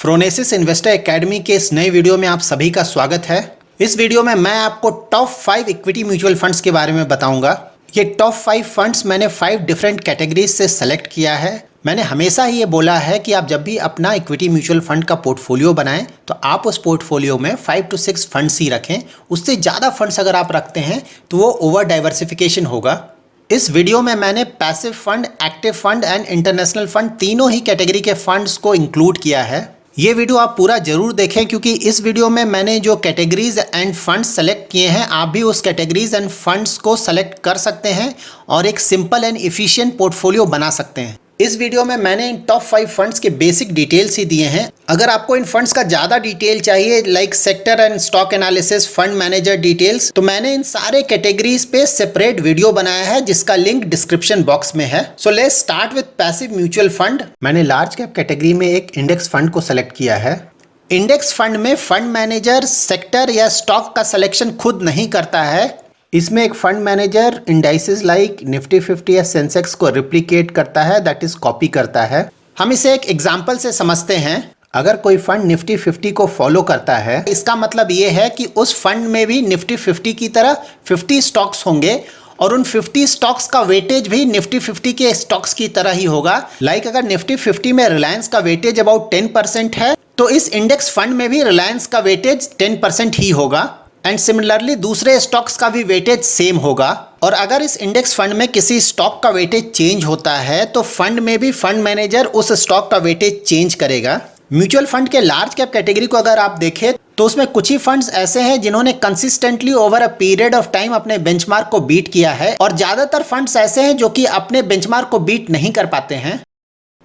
Phronesis investor academy के इस नए वीडियो में आप सभी का स्वागत है। इस वीडियो में मैं आपको टॉप 5 इक्विटी म्यूचुअल फंड्स के बारे में बताऊंगा। ये टॉप 5 फंड्स मैंने 5 डिफरेंट कैटेगरीज से सेलेक्ट किया है। मैंने हमेशा ही ये बोला है कि आप जब भी अपना इक्विटी म्यूचुअल फंड का पोर्टफोलियो बनाएं तो आप उस पोर्टफोलियो में 5 to 6 फंड्स ही रखें। उससे ज़्यादा फंड्स अगर आप रखते हैं तो वो ओवर डाइवर्सिफिकेशन होगा। इस वीडियो में मैंने passive fund, active fund and international fund तीनों ही कैटेगरी के फंड्स को इंक्लूड किया है। ये वीडियो आप पूरा जरूर देखें क्योंकि इस वीडियो में मैंने जो कैटेगरीज एंड फंड्स सेलेक्ट किए हैं आप भी उस कैटेगरीज एंड फंड्स को सेलेक्ट कर सकते हैं और एक सिंपल एंड एफिशिएंट पोर्टफोलियो बना सकते हैं। इस वीडियो में मैंने इन टॉप 5 फंड्स के बेसिक डिटेल्स ही दिए हैं। अगर आपको इन फंड्स का ज़्यादा डिटेल चाहिए like sector and stock analysis, fund manager details, तो मैंने इन सारे कैटेगरीज पे सेपरेट वीडियो बनाया है जिसका लिंक डिस्क्रिप्शन बॉक्स में है। So let's start with passive mutual fund. मैंने लार्ज कैप कैटेगरी में एक इंडेक्स फंड को सेलेक्ट किया है। इंडेक्स फंड में फंड मैनेजर सेक्टर या स्टॉक का सिलेक्शन खुद नहीं करता है। इसमें एक fund manager indices like Nifty 50 या सेंसेक्स को रिप्लिकेट करता है, दैट इज कॉपी करता है। हम इसे एक एग्जांपल से समझते हैं। अगर कोई फंड निफ्टी 50 को फॉलो करता है इसका मतलब ये है कि उस फंड में भी निफ्टी 50 की तरह 50 स्टॉक्स होंगे और उन 50 स्टॉक्स का वेटेज भी निफ्टी 50 के स्टॉक्स की तरह ही होगा। लाइक अगर निफ्टी 50 में रिलायंस का वेटेज अबाउट 10% है तो इस इंडेक्स फंड में भी रिलायंस का वेटेज 10% ही होगा एंड सिमिलरली दूसरे स्टॉक्स का भी वेटेज सेम होगा। और अगर इस इंडेक्स फंड में किसी स्टॉक का वेटेज चेंज होता है तो फंड में भी फंड मैनेजर उस स्टॉक का वेटेज चेंज करेगा। म्यूचुअल फंड के लार्ज कैप कैटेगरी को अगर आप देखें तो उसमें कुछ ही फंड्स ऐसे हैं जिन्होंने consistently over a period of time अपने बेंचमार्क को बीट किया है और ज्यादातर फंड्स ऐसे हैं जो कि अपने बेंचमार्क को बीट नहीं कर पाते हैं।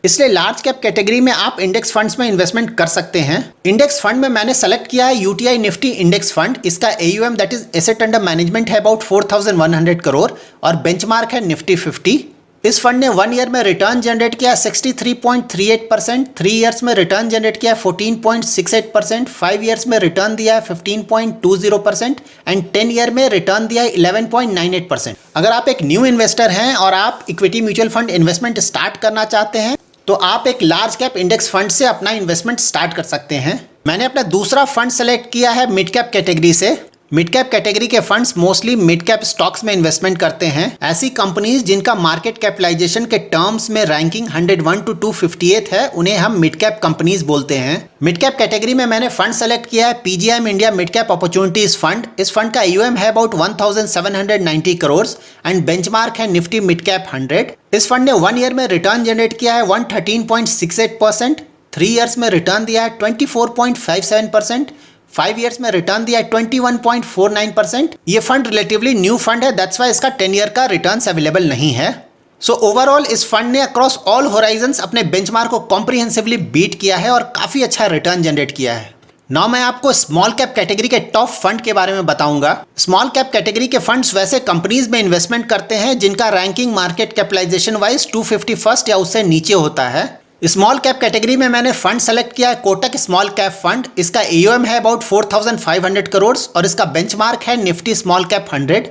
इसलिए लार्ज कैप कैटेगरी में आप इंडेक्स फंड्स में इन्वेस्टमेंट कर सकते हैं। इंडेक्स फंड में मैंने सेलेक्ट किया है यूटीआई निफ्टी इंडेक्स फंड। इसका AUM that is asset under management है अबाउट 4100 करोड़ और बेंचमार्क है निफ्टी 50। इस फंड ने 1 ईयर में रिटर्न जनरेट किया 63.38%, 3 इयर्स में रिटर्न जनरेट किया 14.68%, 5 इयर्स में रिटर्न दिया है 15.20% एंड 10 ईयर में रिटर्न दिया है 11.98%। अगर आप एक न्यू इन्वेस्टर हैं और आप equity mutual fund investment start करना चाहते हैं तो आप एक लार्ज कैप इंडेक्स फंड से अपना इन्वेस्टमेंट स्टार्ट कर सकते हैं। मैंने अपना दूसरा फंड सेलेक्ट किया है मिड कैप कैटेगरी से। मिड कैप कैटेगरी के funds mostly mid cap stocks में इन्वेस्टमेंट करते हैं। ऐसी कंपनीज जिनका मार्केट कैपिटलाइजेशन के टर्म्स में रैंकिंग 101 to 258 है उन्हें हम मिड कैप कंपनीज बोलते हैं। मिड कैप कैटेगरी में मैंने फंड सेलेक्ट किया है PGIM India mid cap opportunities fund. इस फंड का AUM है अबाउट 1790 करोड़ एंड बेंचमार्क है निफ्टी मिड कैप 100। इस फंड ने 1 ईयर में रिटर्न जनरेट किया है 113.68%, 3 इयर्स में रिटर्न दिया है 24.57%, 5 इयर्स में रिटर्न दिया है 21.49%। ये फंड रिलेटिवली न्यू फंड है, दैट्स वाई इसका 10 ईयर का रिटर्न्स अवेलेबल नहीं है। सो ओवरऑल इस फंड ने अक्रॉस ऑल होराइजन्स अपने बेंचमार्क को कॉम्प्रिहेंसिवली बीट किया है और काफी अच्छा रिटर्न जनरेट किया है। नाउ मैं आपको स्मॉल कैप कैटेगरी के टॉप फंड के बारे में बताऊंगा। स्मॉल कैप कैटेगरी के फंड्स वैसे कंपनीज में इन्वेस्टमेंट करते हैं जिनका ranking market capitalisation wise 251st या उससे नीचे होता है। स्मॉल कैप कैटेगरी में मैंने फंड सेलेक्ट किया है कोटक स्मॉल कैप फंड। इसका AUM है अबाउट 4500 करोड़ और इसका बेंचमार्क है निफ्टी स्मॉल कैप 100।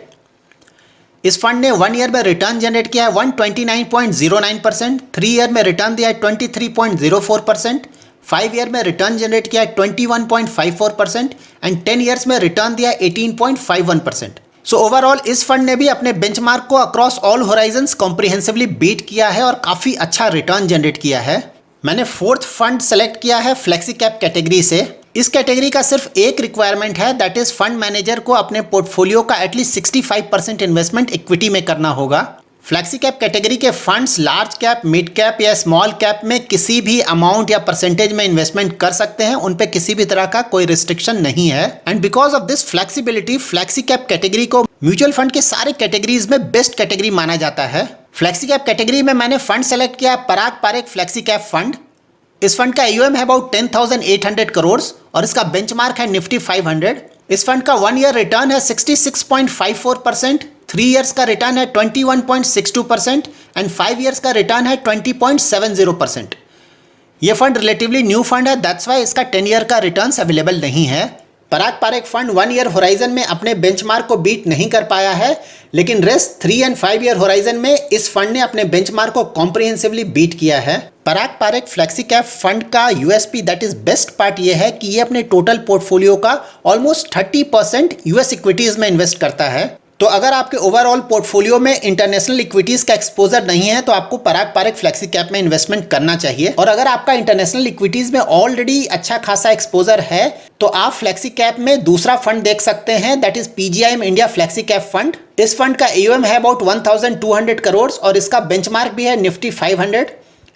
इस फंड ने 1 ईयर में रिटर्न जनरेट किया है 129.09%, 3 ईयर में रिटर्न दिया है 23.04%, 5 ईयर में रिटर्न जनरेट किया है 21.54% एंड 10 ईयर्स में रिटर्न दिया है 18.51%। सो ओवरऑल इस फंड ने भी अपने बेंचमार्क को across all horizons comprehensively beat किया है और काफ़ी अच्छा रिटर्न जनरेट किया है। मैंने 4th फंड सेलेक्ट किया है फ्लेक्सी कैप कैटेगरी से। इस कैटेगरी का सिर्फ एक रिक्वायरमेंट है, दैट इज फंड मैनेजर को अपने पोर्टफोलियो का एटलीस्ट 65% इन्वेस्टमेंट इक्विटी में करना होगा। फ्लेक्सी कैप कैटेगरी के funds large cap, mid cap या स्मॉल कैप में किसी भी अमाउंट या परसेंटेज में इन्वेस्टमेंट कर सकते हैं, उन पे किसी भी तरह का कोई रिस्ट्रिक्शन नहीं है। And because of this flexibility flexi cap category को म्यूचुअल फंड के सारे कैटेगरीज में बेस्ट कैटेगरी माना जाता है। फ्लेक्सी कैप कैटेगरी में मैंने फंड सेलेक्ट किया पराग पारेख फ्लेक्सी कैप फंड। इस फंड का AUM है अबाउट 10,800 करोड़ और इसका बेंचमार्क है निफ्टी 500। इस फंड का 1 ईयर रिटर्न है 66.54%, 3 इयर्स का रिटर्न है 21.62% एंड 5 इयर्स का रिटर्न है 20.70%। ये फंड रिलेटिवली न्यू फंड है, दैट्स वाई इसका 10 ईयर का रिटर्न्स अवेलेबल नहीं है। पराग पारेख फंड 1 ईयर होराइजन में अपने बेंचमार्क को बीट नहीं कर पाया है, लेकिन रेस्ट 3 एंड 5 ईयर होराइजन में इस फंड ने अपने बेंचमार्क को कॉम्प्रिहेंसिवली बीट किया है। पराग पारेख फ्लेक्सी कैप फंड का USP that is best part ये है कि ये अपने टोटल पोर्टफोलियो का ऑलमोस्ट 30% यूएस इक्विटीज में इन्वेस्ट करता है। तो अगर आपके ओवरऑल पोर्टफोलियो में इंटरनेशनल इक्विटीज का एक्सपोजर नहीं है तो आपको पराग पारेख फ्लेक्सी कैप में इन्वेस्टमेंट करना चाहिए। और अगर आपका इंटरनेशनल इक्विटीज में ऑलरेडी अच्छा खासा एक्सपोजर है तो आप फ्लेक्सी कैप में दूसरा फंड देख सकते हैं, that is PGIM India flexi cap fund. इस फंड का AUM है अबाउट 1200 करोड़ और इसका बेंचमार्क भी है निफ्टी 500।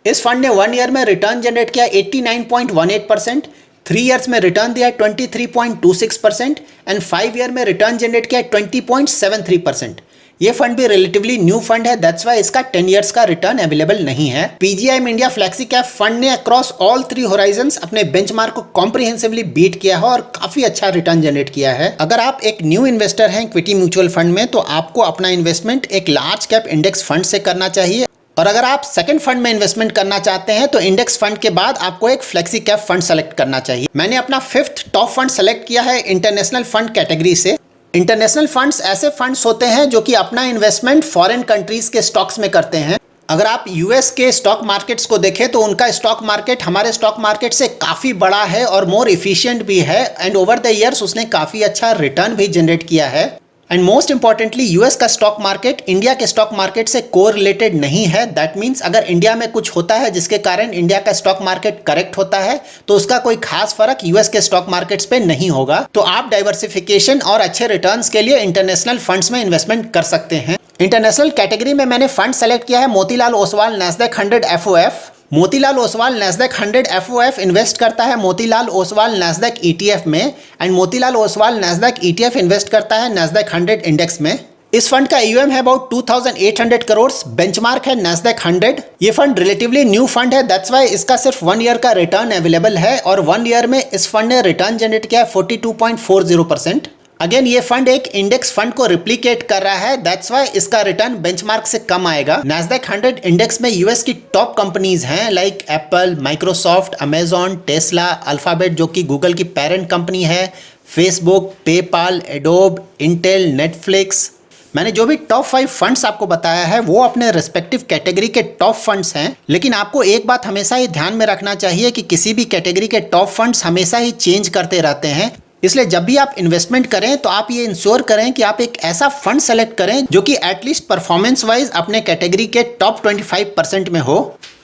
इस फंड ने 1 ईयर में रिटर्न जनरेट किया 89.18%, 3 इयर्स में रिटर्न दिया 23.26% एंड 5 ईयर में रिटर्न जनरेट किया 20.73%। ये फंड भी रिलेटिवली न्यू फंड है, दैट्स वाई इसका 10 इयर्स का रिटर्न अवेलेबल नहीं है। PGIM India flexi cap fund ने अक्रॉस ऑल 3 होराइजन्स अपने बेंचमार्क को कॉम्प्रिहेंसिवली बीट किया है और काफी अच्छा रिटर्न जनरेट किया है। अगर आप एक न्यू इन्वेस्टर हैं इक्विटी म्यूचुअल फंड में तो आपको अपना इन्वेस्टमेंट एक लार्ज कैप इंडेक्स फंड से करना चाहिए। और अगर आप सेकंड फंड में इन्वेस्टमेंट करना चाहते हैं तो इंडेक्स फंड के बाद आपको एक फ्लेक्सी कैप फंड सेलेक्ट करना चाहिए। मैंने अपना 5th टॉप फंड सेलेक्ट किया है इंटरनेशनल फंड कैटेगरी से। इंटरनेशनल फंड्स ऐसे फंड्स होते हैं जो कि अपना इन्वेस्टमेंट फॉरेन कंट्रीज के स्टॉक्स में करते हैं। अगर आप यूएस के स्टॉक मार्केट्स को देखें तो उनका स्टॉक मार्केट हमारे स्टॉक मार्केट से काफ़ी बड़ा है और मोर इफिशिएंट भी है एंड ओवर द ईयर्स उसने काफ़ी अच्छा रिटर्न भी जनरेट किया है। एंड मोस्ट इंपॉर्टेंटली यूएस का स्टॉक मार्केट इंडिया के स्टॉक मार्केट से कोरिलेटेड नहीं है। दैट मीन्स अगर इंडिया में कुछ होता है जिसके कारण इंडिया का स्टॉक मार्केट करेक्ट होता है तो उसका कोई खास फर्क यूएस के स्टॉक मार्केट्स पे नहीं होगा। तो आप डाइवर्सिफिकेशन और अच्छे रिटर्न्स के लिए इंटरनेशनल फंड्स में इन्वेस्टमेंट कर सकते हैं। इंटरनेशनल कैटेगरी में मैंने फंड सेलेक्ट किया है Motilal Oswal Nasdaq 100 FOF। Motilal Oswal Nasdaq 100 FOF invest करता है मोतीलाल ओसवाल नैस्डैक ETF में and Motilal Oswal Nasdaq ETF invest करता है नैस्डैक 100 इंडेक्स में। इस फंड का AUM है अबाउट 2800 करोड़, बेंचमार्क है नैस्डैक 100। ये फंड रिलेटिवली न्यू फंड है, दैट्स वाई इसका सिर्फ 1 ईयर का रिटर्न अवेलेबल है और 1 ईयर में इस फंड ने रिटर्न जनरेट किया है 42.40%। अगेन ये फंड एक इंडेक्स फंड को रिप्लिकेट कर रहा है, दैट्स वाई इसका रिटर्न बेंचमार्क से कम आएगा। नैस्डैक 100 इंडेक्स में यूएस की टॉप कंपनीज हैं like Apple, Microsoft, Amazon, Tesla, alphabet जो कि गूगल की पेरेंट कंपनी है, Facebook, PayPal, adobe, Intel, Netflix. मैंने जो भी टॉप 5 फंड्स आपको बताया है वो अपने रिस्पेक्टिव कैटेगरी के टॉप फंड्स हैं, लेकिन आपको एक बात हमेशा ही ध्यान में रखना चाहिए कि किसी भी कैटेगरी के टॉप फंड्स हमेशा ही चेंज करते रहते हैं। इसलिए जब भी आप इन्वेस्टमेंट करें तो आप ये इंश्योर करें कि आप एक ऐसा फंड सेलेक्ट करें जो कि एटलीस्ट परफॉर्मेंस वाइज अपने कैटेगरी के टॉप 25% में हो।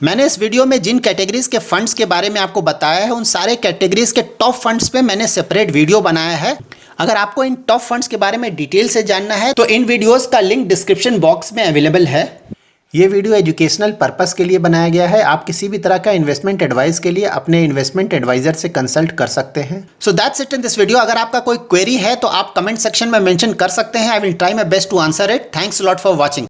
मैंने इस वीडियो में जिन कैटेगरीज के फंड्स के बारे में आपको बताया है उन सारे कैटेगरीज के टॉप फंड्स पे मैंने सेपरेट वीडियो बनाया है। अगर आपको इन टॉप फंड्स के बारे में डिटेल से जानना है तो इन वीडियोस का लिंक डिस्क्रिप्शन बॉक्स में अवेलेबल है। ये वीडियो एजुकेशनल पर्पस के लिए बनाया गया है। आप किसी भी तरह का इन्वेस्टमेंट एडवाइस के लिए अपने इन्वेस्टमेंट एडवाइजर से कंसल्ट कर सकते हैं। So that's it in this video. अगर आपका कोई क्वेरी है तो आप कमेंट सेक्शन में मेंशन कर सकते हैं। I will try my best to answer it. Thanks a lot for watching.